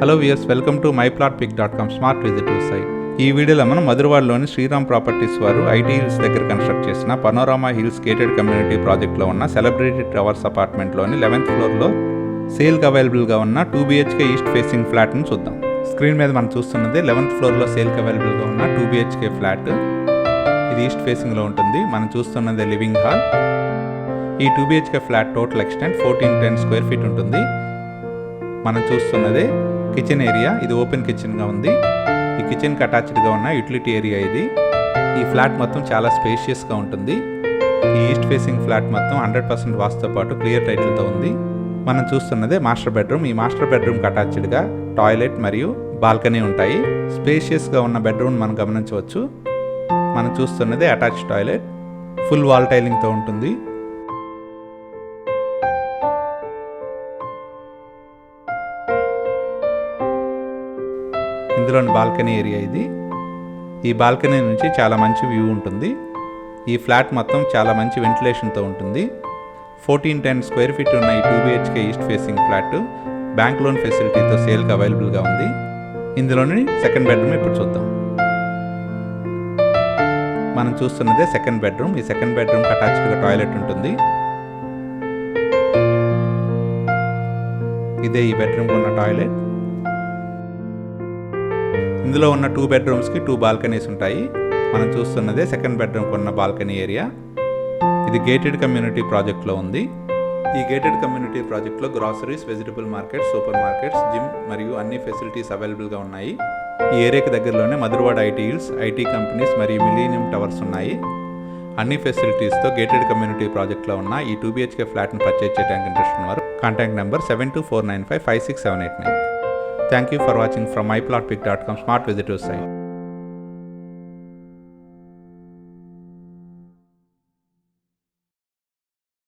Hello viewers, welcome to myplotpic.com smart visitor site. ఈ వీడియోలో మనం మధురవాడలోని శ్రీరామ్ ప్రాపర్టీస్ వారు ఐటీ హిల్స్ దగ్గర కన్స్ట్రక్ట్ చేసిన పనోరామా హిల్స్ గేటెడ్ కమ్యూనిటీ ప్రాజెక్ట్లో ఉన్న సెలబ్రిటీ టవర్స్ అపార్ట్మెంట్లోని 11th ఫ్లోర్లో సేల్కి అవైలబుల్గా ఉన్న 2 BHK ఈస్ట్ ఫేసింగ్ ఫ్లాట్ను చూద్దాం. స్క్రీన్ మీద మనం చూస్తున్నది 11th ఫ్లోర్లో సేల్కి అవైలబుల్గా ఉన్న 2 BHK ఫ్లాట్. ఇది ఈస్ట్ ఫేసింగ్లో ఉంటుంది. మనం చూస్తున్నది లివింగ్ హాల్. ఈ 2 BHK flat total extent 1410 square feet ఉంటుంది. మనం చూస్తున్నదే కిచెన్ ఏరియా. ఇది ఓపెన్ కిచెన్గా ఉంది. ఈ కిచెన్కి అటాచ్డ్గా ఉన్న యూటిలిటీ ఏరియా ఇది. ఈ ఫ్లాట్ మొత్తం చాలా స్పేషియస్గా ఉంటుంది. ఈ ఈస్ట్ ఫేసింగ్ ఫ్లాట్ మొత్తం 100% వాస్తుతో పాటు క్లియర్ టైటిల్తో ఉంది. మనం చూస్తున్నదే మాస్టర్ బెడ్రూమ్. ఈ మాస్టర్ బెడ్రూమ్కి అటాచ్డ్గా టాయిలెట్ మరియు బాల్కనీ ఉంటాయి. స్పేషియస్గా ఉన్న బెడ్రూమ్ మనం గమనించవచ్చు. మనం చూస్తున్నదే అటాచ్ టాయిలెట్. ఫుల్ వాల్ టైలింగ్తో ఉంటుంది. ఇందులోని బాల్కనీ ఏరియా ఇది. ఈ బాల్కనీ నుంచి చాలా మంచి వ్యూ ఉంటుంది. ఈ ఫ్లాట్ మొత్తం చాలా మంచి వెంటిలేషన్తో ఉంటుంది. 1410 స్క్వేర్ ఫీట్ ఉన్న ఈ 2 BHK east facing flat bank loan ఫెసిలిటీతో సేల్కి అవైలబుల్గా ఉంది. ఇందులోని సెకండ్ బెడ్రూమ్ ఇప్పుడు చూద్దాం. మనం చూస్తున్నదే సెకండ్ బెడ్రూమ్. ఈ సెకండ్ బెడ్రూమ్కి అటాచ్డ్గా టాయిలెట్ ఉంటుంది. ఇదే ఈ బెడ్రూమ్కి ఉన్న టాయిలెట్. ఇందులో ఉన్న 2 బెడ్రూమ్స్కి 2 బాల్కనీస్ ఉంటాయి. మనం చూస్తున్నదే సెకండ్ బెడ్రూమ్కి ఉన్న బాల్కనీ ఏరియా. ఇది గేటెడ్ కమ్యూనిటీ ప్రాజెక్ట్లో ఉంది. ఈ గేటెడ్ కమ్యూనిటీ ప్రాజెక్ట్లో groceries, vegetable markets, super markets, gym మరియు అన్ని ఫెసిలిటీస్ అవైలబుల్గా ఉన్నాయి. ఈ ఏరియాకి దగ్గరలోనే Madhurawada IT hills, IT companies మరియు మిలీనియం టవర్స్ ఉన్నాయి. అన్ని ఫెసిలిటీస్తో గేటెడ్ కమ్యూనిటీ ప్రాజెక్ట్లో ఉన్న ఈ 2 BHK ఫ్లాట్ను పర్చేజ్ చేయడానికి ఇంట్రెస్ట్ ఉన్నవారు contact number 7249556789. Thank you for watching from myplotpic.com smart visitor site.